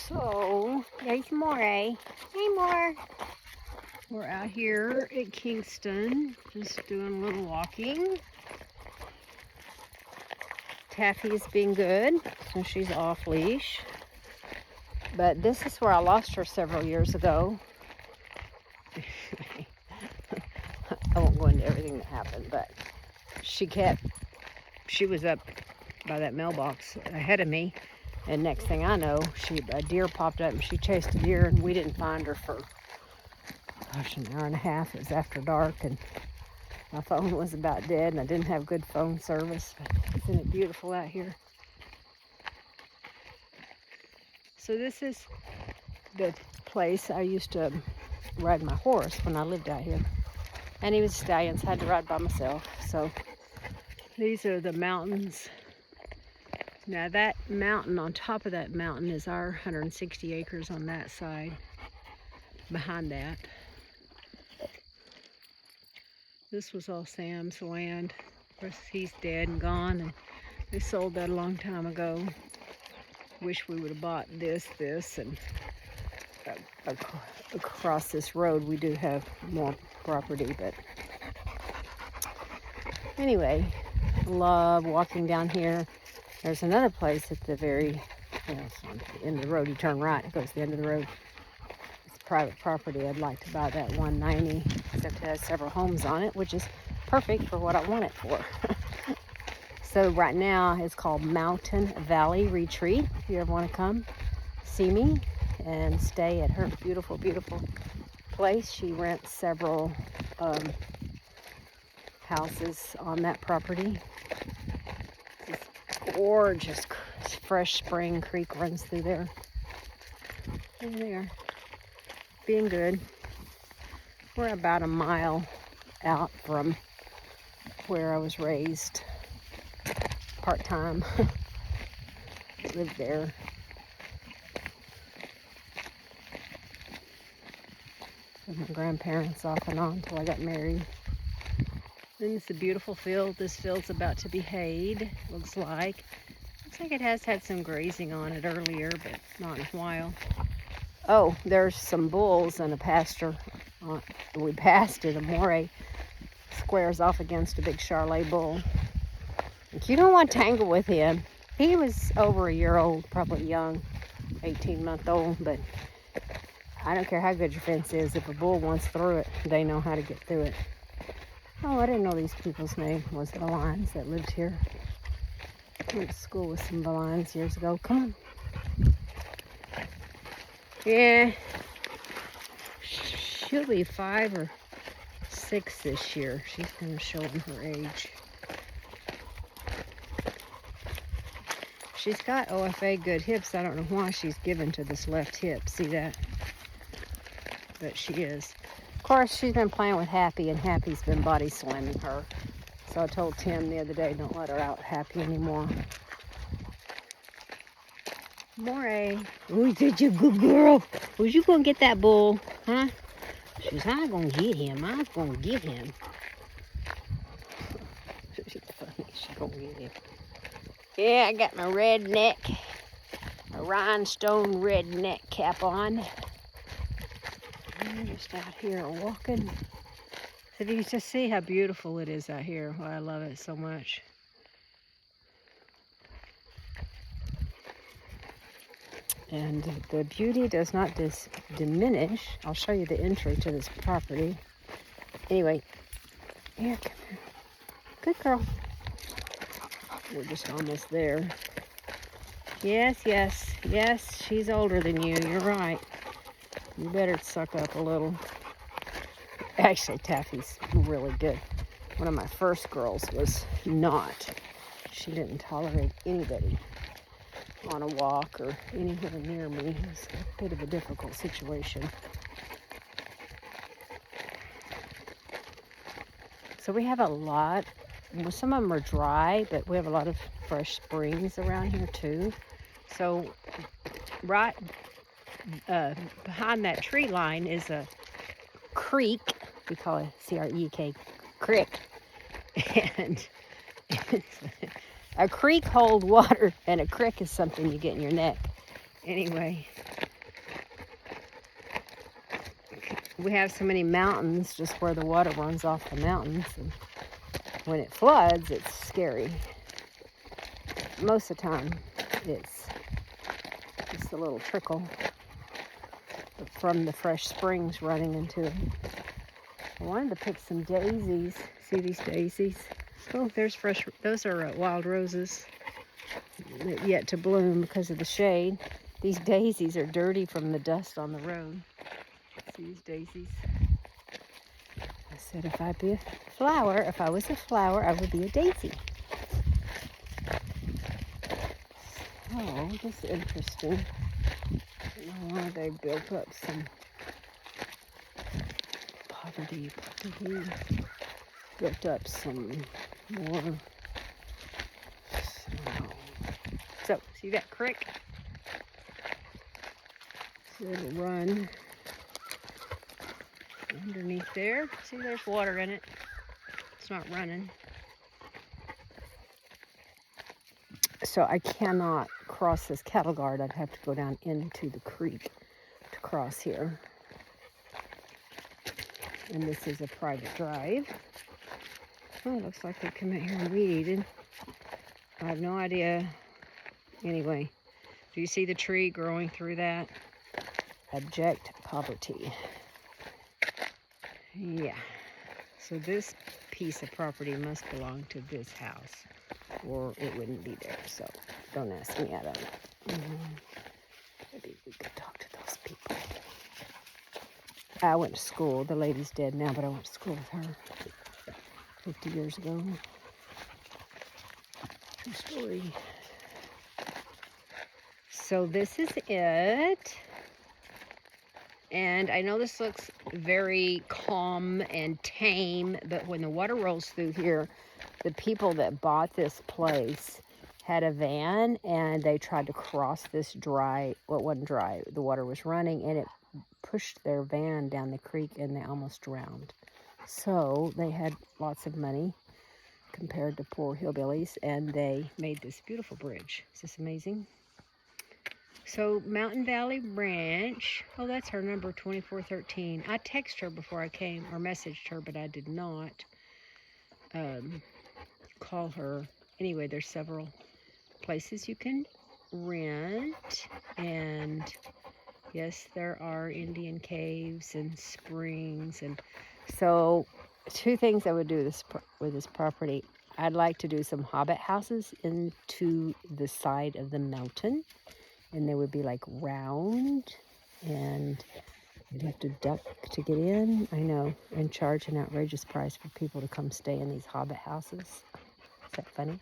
So, there's Moray. Hey, More. We're out here at Kingston, just doing a little walking. Taffy's being good, so she's off leash. But this is where I lost her several years ago. I won't go into everything that happened, but she was up by that mailbox ahead of me. And next thing I know, a deer popped up and she chased a deer, and we didn't find her for, an hour and a half. It was after dark and my phone was about dead and I didn't have good phone service. But isn't it beautiful out here? So this is the place I used to ride my horse when I lived out here. And he was a stallion, so I had to ride by myself. So these are the mountains. Now that mountain, on top of that mountain is our 160 acres on that side. Behind that. This was all Sam's land. Of course, he's dead and gone, and they sold that a long time ago. Wish we would have bought this, and across this road we do have more property, but anyway, love walking down here. There's another place at the very, on the end of the road. You turn right, it goes to the end of the road. It's private property. I'd like to buy that 190, except it has several homes on it, which is perfect for what I want it for. So right now it's called Mountain Valley Retreat. If you ever want to come see me and stay at her beautiful, beautiful place. She rents several houses on that property. Gorgeous fresh spring creek runs through there. And there, being good. We're about a mile out from where I was raised part-time. Lived there. With my grandparents off and on until I got married. Then it's a beautiful field. This field's about to be hayed, looks like. Looks like it has had some grazing on it earlier, but not in a while. Oh, there's some bulls and a pasture. We passed it. A moray squares off against a big Charolais bull. And you don't want to tangle with him. He was over a year old, probably young, 18-month-old, but I don't care how good your fence is. If a bull wants through it, they know how to get through it. Oh, I didn't know these people's name was Valines that lived here. I went to school with some Valines years ago. Come on. Yeah. She'll be 5 or 6 this year. She's kind of showing her age. She's got OFA good hips. I don't know why she's given to this left hip. See that? But she is. Of course, she's been playing with Happy, and Happy's been body slamming her. So I told Tim the other day, don't let her out Happy anymore. Moray. Ooh, such a good girl. Was you going to get that bull? Huh? She's, I'm going to get him. I'm going to get him. She's funny. She's going to get him. Yeah, I got my redneck, my rhinestone redneck cap on. I'm just out here walking. So you just see how beautiful it is out here. Why I love it so much. And the beauty does not diminish. I'll show you the entry to this property. Anyway, here, come here. Good girl. We're just almost there. Yes, she's older than you. You're right. You better suck up a little. Actually, Taffy's really good. One of my first girls was not. She didn't tolerate anybody on a walk or anywhere near me. It was a bit of a difficult situation. So we have a lot. Some of them are dry, but we have a lot of fresh springs around here too. So right behind that tree line is a creek. We call it C-R-E-K, creek. And a creek holds water, and a crick is something you get in your neck. Anyway, we have so many mountains just where the water runs off the mountains, and when it floods, it's scary. Most of the time, it's just a little trickle from the fresh springs running into it. I wanted to pick some daisies. See these daisies? Oh, there's fresh. Those are wild roses, yet to bloom because of the shade. These daisies are dirty from the dust on the road. See these daisies? I said if I'd be a flower, if I was a flower, I would be a daisy. Oh, this is interesting. Oh, they built up some poverty. Built up some more snow. So, see that creek? So it'll run underneath there. See, there's water in it. It's not running. So I cannot cross this cattle guard. I'd have to go down into the creek to cross here. And this is a private drive. Oh, it looks like they come out here and weed eated. I have no idea. Anyway, do you see the tree growing through that? Abject poverty. Yeah. So this piece of property must belong to this house, or it wouldn't be there. So don't ask me. I don't know. Maybe we could talk to those people. I went to school. The lady's dead now, but I went to school with her 50 years ago. True story. So this is it. And I know this looks very calm and tame, but when the water rolls through here, the people that bought this place had a van and they tried to cross this dry, well, it wasn't dry, the water was running, and it pushed their van down the creek and they almost drowned. So they had lots of money compared to poor hillbillies, and they made this beautiful bridge. Is this amazing? So Mountain Valley Ranch, oh, that's her number, 2413. I texted her before I came, or messaged her, but I did not call her. Anyway, there's several places you can rent, and yes, there are Indian caves and springs, and so two things I would do with this property. I'd like to do some hobbit houses into the side of the mountain. And they would be like round, and you'd have to duck to get in. I know, and charge an outrageous price for people to come stay in these hobbit houses. Is that funny? And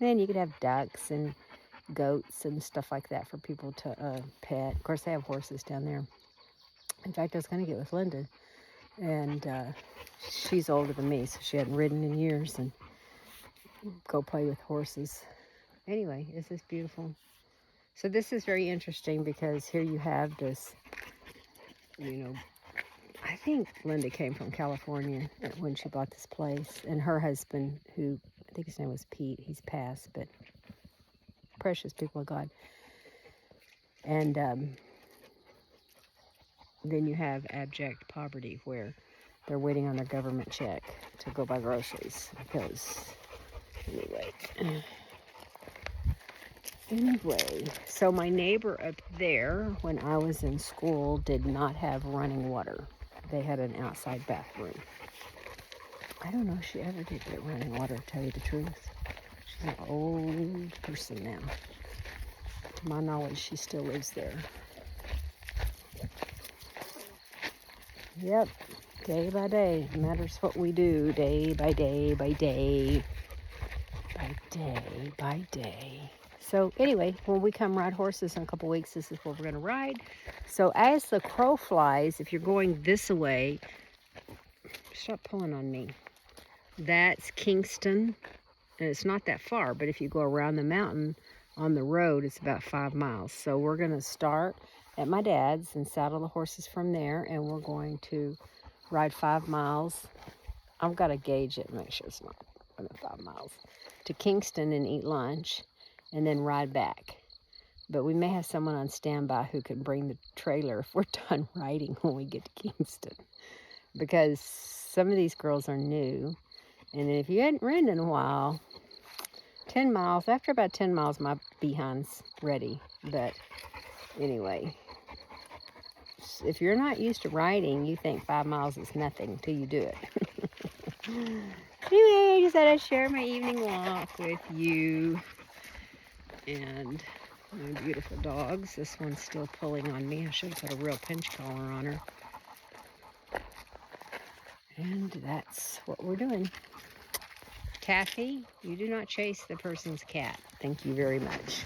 then you could have ducks and goats and stuff like that for people to pet. Of course, they have horses down there. In fact, I was going to get with Linda, and she's older than me, so she hadn't ridden in years, and go play with horses. Anyway, this is beautiful. So this is very interesting because here you have this, you know, I think Linda came from California when she bought this place. And her husband, who, I think his name was Pete, he's passed, but precious people of God. And then you have abject poverty where they're waiting on their government check to go buy groceries. Because, Anyway, so my neighbor up there, when I was in school, did not have running water. They had an outside bathroom. I don't know if she ever did get running water, to tell you the truth. She's an old person now. To my knowledge, she still lives there. Yep, day by day. Matters what we do, day by day by day. By day by day. So anyway, when we come ride horses in a couple weeks, this is where we're going to ride. So as the crow flies, if you're going this way, stop pulling on me. That's Kingston, and it's not that far, but if you go around the mountain on the road, it's about 5 miles. So we're going to start at my dad's and saddle the horses from there, and we're going to ride 5 miles. I've got to gauge it and make sure it's not more than 5 miles. To Kingston and eat lunch, and then ride back. But we may have someone on standby who can bring the trailer if we're done riding when we get to Kingston. Because some of these girls are new. And if you hadn't ridden in a while, 10 miles, after about 10 miles, my behind's ready. But anyway, if you're not used to riding, you think 5 miles is nothing until you do it. Anyway, I just thought I'd share my evening walk with you. And my beautiful dogs. This one's still pulling on me. I should have put a real pinch collar on her. And that's what we're doing. Taffy, you do not chase the person's cat. Thank you very much.